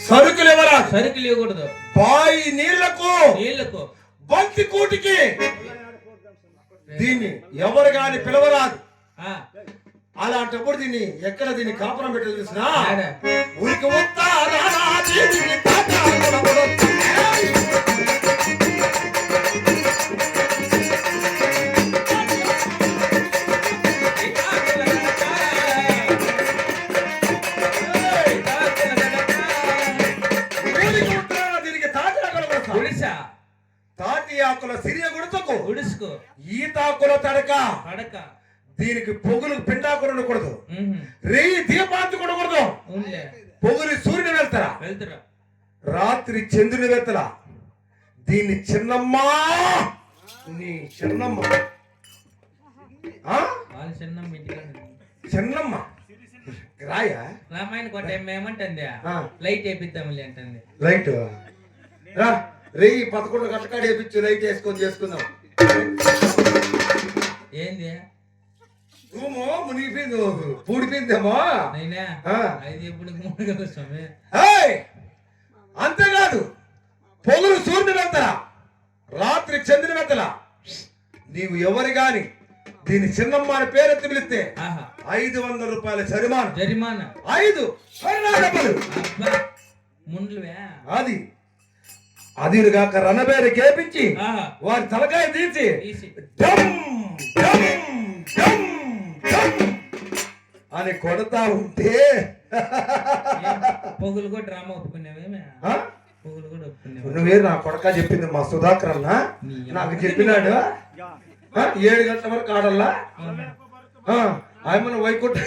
సరుకులు ఇవ్వరాదు. సరుకులు ఇవ్వకూడదు. బాయి నీళ్లకు బంతి కూటికి దీన్ని ఎవరు గాని పిలవరాదు. అలాంటప్పుడు దీన్ని ఎక్కడ దీన్ని కాపురం పెట్టాలి చూసినా ఊరికి వస్తా తాటి ఆకుల సిరియ గుడుచుకు ఈతాకుల తడక దీనికి పొగులు పిండాకులు ఉండకూడదు. రేయి దీపాంతి ఉండకూడదు. పొగులు సూర్యుని వెళ్తారా రాత్రి చంద్రుని వెళ్తారా. దీన్ని చిన్నమ్మా నీ చిన్నమ్మ చిన్నమ్మ రాయా రామాయణ కోట ఏమంటుంది లైట్ వేపిద్దాం అంటుంది. లైట్ రా రేయి 11 గంటకాడ వేపించు లైట్ వేసుకొని చేసుకుందాం. ఏంది రూము మునిగిపోయింది పూడిపోయిందేమో. అంతేకాదు పొగులు సూర్యుని వెళ్తారా రాత్రి చంద్రుని వెళ్తారా. నీవు ఎవరు గాని దీని చిన్నమ్మ అని పేరెత్తి పిలిస్తే 500 రూపాయల జరిమానా 5 స్వర్ణాలు. అది అదిగాక రణబేరు కేపించి వారి తలకాయ తీసి అని కొడతా ఉంటే పొగులు కూడా డ్రామా ఒప్పుకున్నావేమే. నువ్వే నా కొడక చెప్పింది మా సుధాకర్ అన్న నాకు చెప్పినాడు 7 గంటల వరకు ఆడల్లా ఆయన వైకుంఠ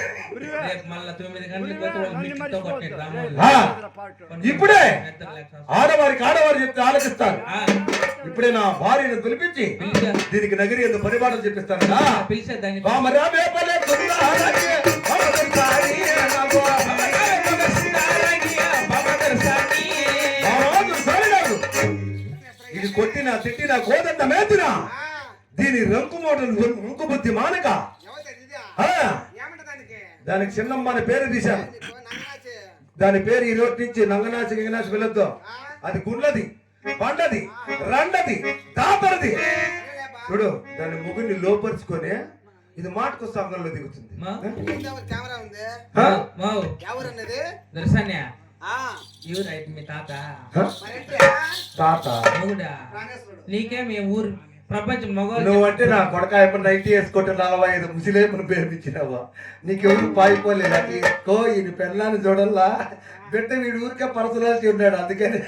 ఇప్పుడే ఆడవారు చెప్తే ఆలోచిస్తారు. ఇప్పుడే నా భార్యను పిలిపించి దీనికి నగిరి ఎందుకు పరిపాలన చెప్పిస్తాను. ఇది కొట్టినా తిట్టినా కోదంత మేతినా దీని రంకు మోటలు రంకు బుద్ధి మానక దానికి చిన్నమ్మ అని పేరు తీశాను. దాని పేరు ఈ రోజు నుంచి నంగనాచి గింగనాచి వెళ్ళొద్దు. అది గుండ్లది బండది రండది దాపరది. చూడు దాని ముగ్గురిని లోపరుచుకొని ఇది మాటకు సంఘంలో దిగుతుంది. నీకే మీ ఊరు ప్రపంచం నువ్వు అంటే నా కొడక ఎప్పుడు నైట్ వేసుకుంటే 45 ముసిలేపును పేర్పించినావా. నీకెవరు పాయిపోలేదు. ఈయన పెళ్ళాన్ని చూడల్లా బిడ్డ వీడి ఊరికే పరసలాల్సి ఉన్నాడు. అందుకని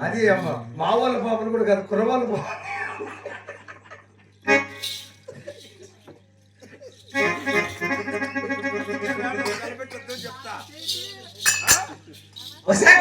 అది అమ్మ మా వాళ్ళ పాపలు కూడా కాదు కుర్రవాళ్ళ పాప. వస్తే